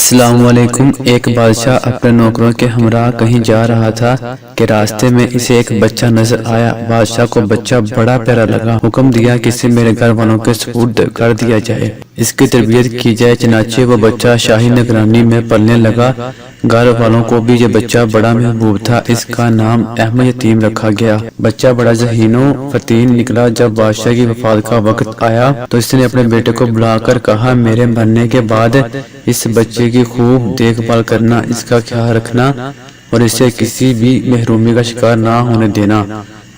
السلام علیکم۔ ایک بادشاہ اپنے نوکروں کے ہمراہ کہیں جا رہا تھا کہ راستے میں اسے ایک بچہ نظر آیا۔ بادشاہ کو بچہ بڑا پیارا لگا، حکم دیا کہ اسے میرے گھر والوں کے سپرد کر دیا جائے، اس کی تربیت کی جائے۔ چنانچہ وہ بچہ شاہی نگرانی میں پلنے لگا۔ گھر والوں کو بھی یہ بچہ بڑا محبوب تھا، اس کا نام احمد یتیم رکھا گیا۔ بچہ بڑا ذہین و فطین نکلا۔ جب بادشاہ کی وفات کا وقت آیا تو اس نے اپنے بیٹے کو بلا کر کہا، میرے مرنے کے بعد اس بچے کی خوب دیکھ بھال کرنا، اس کا خیال رکھنا اور اسے کسی بھی محرومی کا شکار نہ ہونے دینا۔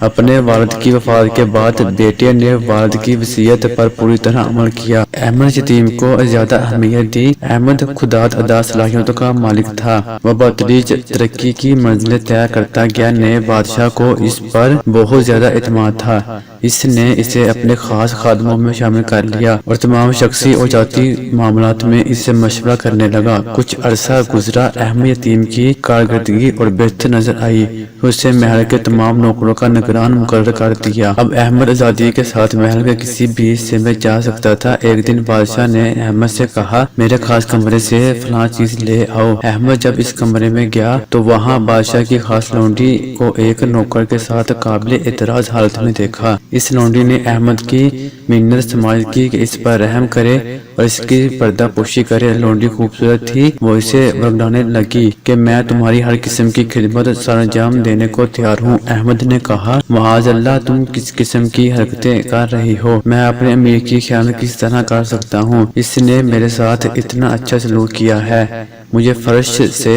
اپنے والد کی وفات کے بعد بیٹے نے والد کی وصیت پر پوری طرح عمل کیا۔ احمد یتیم کو زیادہ اہمیت دی۔ احمد خودداد ادا صلاحیتوں کا مالک تھا۔ وہ بتدریج ترقی کی منزلیں طے کرتا گیا۔ نئے بادشاہ کو اس پر بہت زیادہ اعتماد تھا۔ اس نے اسے اپنے خاص خادموں میں شامل کر لیا اور تمام شخصی اور ذاتی معاملات میں اس سے مشورہ کرنے لگا۔ کچھ عرصہ گزرا، احمد یتیم کی کارکردگی اور بہتر نظر آئی۔ اسے محل کے تمام نوکروں کا نگران مقرر کر دیا۔ اب احمد آزادی کے ساتھ محل کے کسی بھی حصے میں جا سکتا تھا۔ ایک دن بادشاہ نے احمد سے کہا، میرے خاص کمرے سے فلاں چیز لے آؤ۔ احمد جب اس کمرے میں گیا تو وہاں بادشاہ کی خاص لونڈی کو ایک نوکر کے ساتھ قابل اعتراض حالت میں دیکھا۔ اس لونڈی نے احمد کی منت سماعت کی کہ اس پر رحم کرے اور اس کی پردہ پوشی کرے۔ لونڈی خوبصورت تھی، وہ اسے ورگلانے لگی کہ میں تمہاری ہر قسم کی خدمت سر انجام دینے کو تیار ہوں۔ احمد نے کہا، معاذ اللہ، تم کس قسم کی حرکتیں کر رہی ہو؟ میں اپنے امیر کی خیانت کس طرح کر سکتا ہوں؟ اس نے میرے ساتھ اتنا اچھا سلوک کیا ہے، مجھے فرش سے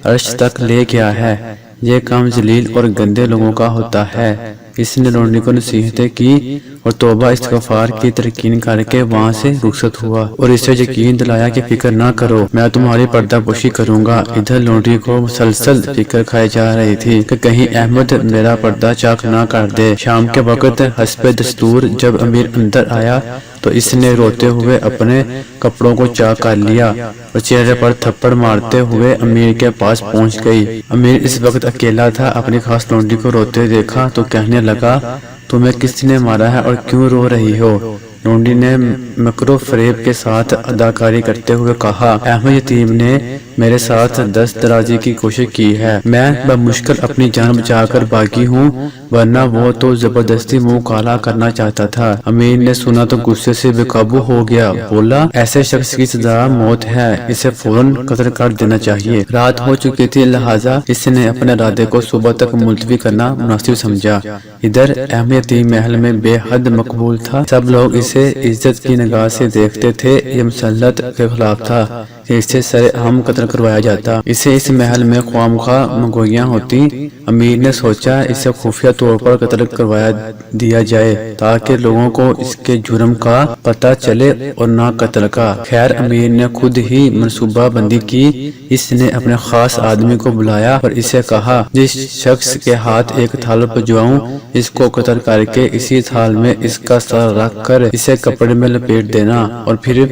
عرش تک لے گیا ہے، یہ کام ذلیل اور گندے لوگوں کا ہوتا ہے۔ اس نے لونڈی کو نصیحتیں کی اور توبہ استغفار کی تلقین کر کے وہاں سے رخصت ہوا اور اسے یقین دلایا کہ فکر نہ کرو، میں تمہاری پردہ پوشی کروں گا۔ ادھر لونڈی کو مسلسل فکر کھائی جا رہی تھی کہ کہیں احمد میرا پردہ چاک نہ کر دے۔ شام کے وقت حسب دستور جب امیر اندر آیا تو اس نے روتے ہوئے اپنے کپڑوں کو چاک کر لیا اور چہرے پر تھپڑ مارتے ہوئے امیر کے پاس پہنچ گئی۔ امیر اس وقت اکیلا تھا۔ اپنی خاص لونڈی کو روتے دیکھا تو کہنے لگا، تمہیں کس نے مارا ہے اور کیوں رو رہی ہو؟ لونڈی نے مکر و فریب کے ساتھ اداکاری کرتے ہوئے کہا، احمد یتیم نے میرے ساتھ دست درازی کی کوشش کی ہے، میں بمشکل اپنی جان بچا کر باغی ہوں، ورنہ وہ تو زبردستی منہ کالا کرنا چاہتا تھا۔ امیر نے سنا تو غصے سے بے قابو ہو گیا، بولا، ایسے شخص کی سزا موت ہے، اسے فوراً قتل کر دینا چاہیے۔ رات ہو چکی تھی، لہٰذا اس نے اپنے ارادے کو صبح تک ملتوی کرنا مناسب سمجھا۔ ادھر احمد یتیم محل میں بے حد مقبول تھا، سب لوگ اسے عزت کی نگاہ سے دیکھتے تھے۔ یہ مسلط کے خلاف تھا کہ اسے سر عام قتل کروایا جاتا، اسے اس محل میں خواہ مخواہ مگوئیاں ہوتی۔ امیر نے سوچا اسے خفیہ طور پر قتل کروایا دیا جائے تاکہ لوگوں کو اس کے جرم کا پتہ چلے اور نہ قتل کا۔ خیر، امیر نے خود ہی منصوبہ بندی کی۔ اس نے اپنے خاص آدمی کو بلایا اور اسے کہا، جس شخص کے ہاتھ ایک تھال پجواؤں، اس کو قتل کر کے اسی تھال میں اس کا سر رکھ کر اسے کپڑے میں لپیٹ دینا اور پھر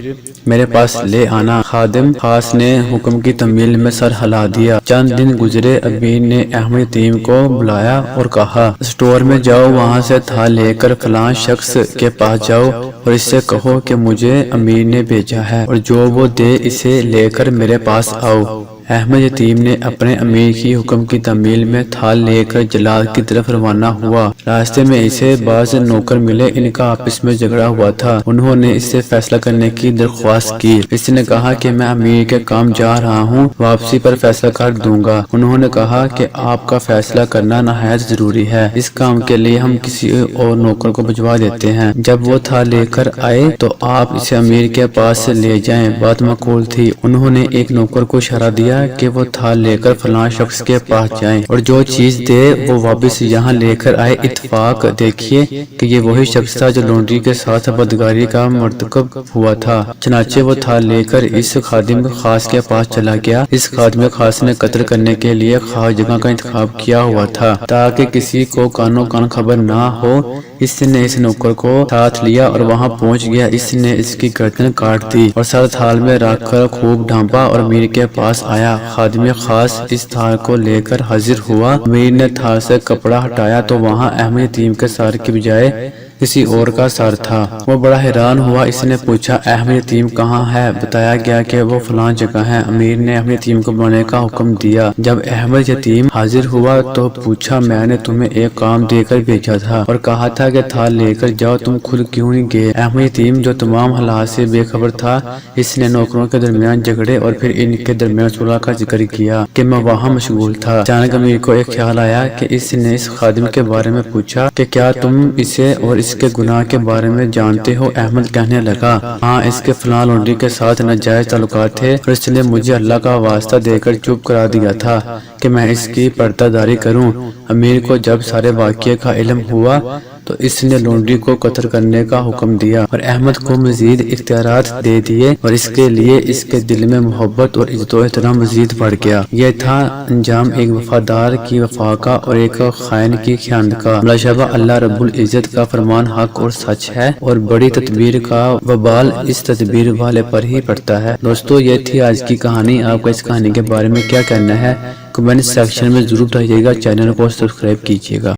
میرے پاس لے آنا۔ خادم خاص نے حکم کی تعمیل میں سر ہلا دیا۔ چند دن گزرے، امیر نے احمد یتیم کو بلایا اور کہا، اسٹور میں جاؤ، وہاں سے تھال لے کر فلاں شخص کے پاس جاؤ اور اس سے کہو کہ مجھے امیر نے بھیجا ہے اور جو وہ دے اسے لے کر میرے پاس آؤ۔ احمد یتیم نے اپنے امیر کی حکم کی تعمیل میں تھال لے کر جلال کی طرف روانہ ہوا۔ راستے میں اسے بعض نوکر ملے، ان کا آپس میں جھگڑا ہوا تھا۔ انہوں نے اس سے فیصلہ کرنے کی درخواست کی۔ اس نے کہا کہ میں امیر کے کام جا رہا ہوں، واپسی پر فیصلہ کر دوں گا۔ انہوں نے کہا کہ آپ کا فیصلہ کرنا نہایت ضروری ہے، اس کام کے لیے ہم کسی اور نوکر کو بھجوا دیتے ہیں۔ جب وہ تھال لے کر آئے تو آپ اسے امیر کے پاس سے لے جائیں، بات معقول تھی۔ انہوں نے ایک نوکر کو اشارہ دیا کہ وہ تھال لے کر فلاں شخص کے پاس جائیں اور جو چیز دے وہ واپس یہاں لے کر آئے۔ اتفاق دیکھیے کہ یہ وہی شخص تھا جو لونڈی کے ساتھ بدکاری کا مرتکب ہوا تھا۔ چنانچہ وہ تھال لے کر اس خادم خاص کے پاس چلا گیا۔ اس خادم خاص نے قتل کرنے کے لیے خاص جگہ کا انتخاب کیا ہوا تھا تاکہ کسی کو کانوں کان خبر نہ ہو۔ اس نے اس نوکر کو ساتھ لیا اور وہاں پہنچ گیا۔ اس نے اس کی گردن کاٹ دی اور سر تھال میں رکھ کر خوب ڈھانپا اور امیر کے پاس آیا۔ خادم خاص اس تھال کو لے کر حاضر ہوا۔ امیر نے تھال سے کپڑا ہٹایا تو وہاں احمد یتیم کے سر کی بجائے کسی اور کا سر تھا۔ وہ بڑا حیران ہوا، اس نے پوچھا احمد یتیم کہاں ہے؟ بتایا گیا کہ وہ فلاں جگہ ہے۔ امیر نے احمد یتیم کو بلانے کا حکم دیا۔ جب احمد یتیم حاضر ہوا تو پوچھا میں نے تمہیں ایک کام دے کر بھیجا تھا اور کہا تھا کہ تھال لے کر جاؤ، تم خود کیوں نہیں گئے؟ احمد یتیم جو تمام حالات سے بے خبر تھا، اس نے نوکروں کے درمیان جھگڑے اور پھر ان کے درمیان صلح کا ذکر کیا کہ میں وہاں مشغول تھا۔ اچانک امیر کو ایک خیال آیا کہ اس نے اس خادم کے بارے میں پوچھا کہ کیا تم اسے اور اس کے گناہ کے بارے میں جانتے ہو؟ احمد کہنے لگا ہاں، اس کے فلاں لونڈی کے ساتھ ناجائز تعلقات تھے اور اس نے مجھے اللہ کا واسطہ دے کر چپ کرا دیا تھا کہ میں اس کی پردہ داری کروں۔ امیر کو جب سارے واقعے کا علم ہوا تو اس نے لونڈی کو قتل کرنے کا حکم دیا اور احمد کو مزید اختیارات دے دیے، اور اس کے لیے اس کے دل میں محبت اور عزت و احترام مزید بڑھ گیا۔ یہ تھا انجام ایک وفادار کی وفا کا اور ایک خائن کی خیانت کا۔ بلاشبہ اللہ رب العزت کا فرمان حق اور سچ ہے، اور بڑی تدبیر کا وبال اس تدبیر والے پر ہی پڑتا ہے۔ دوستو، یہ تھی آج کی کہانی۔ آپ کو اس کہانی کے بارے میں کیا کہنا ہے؟ کمنٹ سیکشن میں ضرور بتائیے گا۔ چینل کو سبسکرائب کیجیے گا۔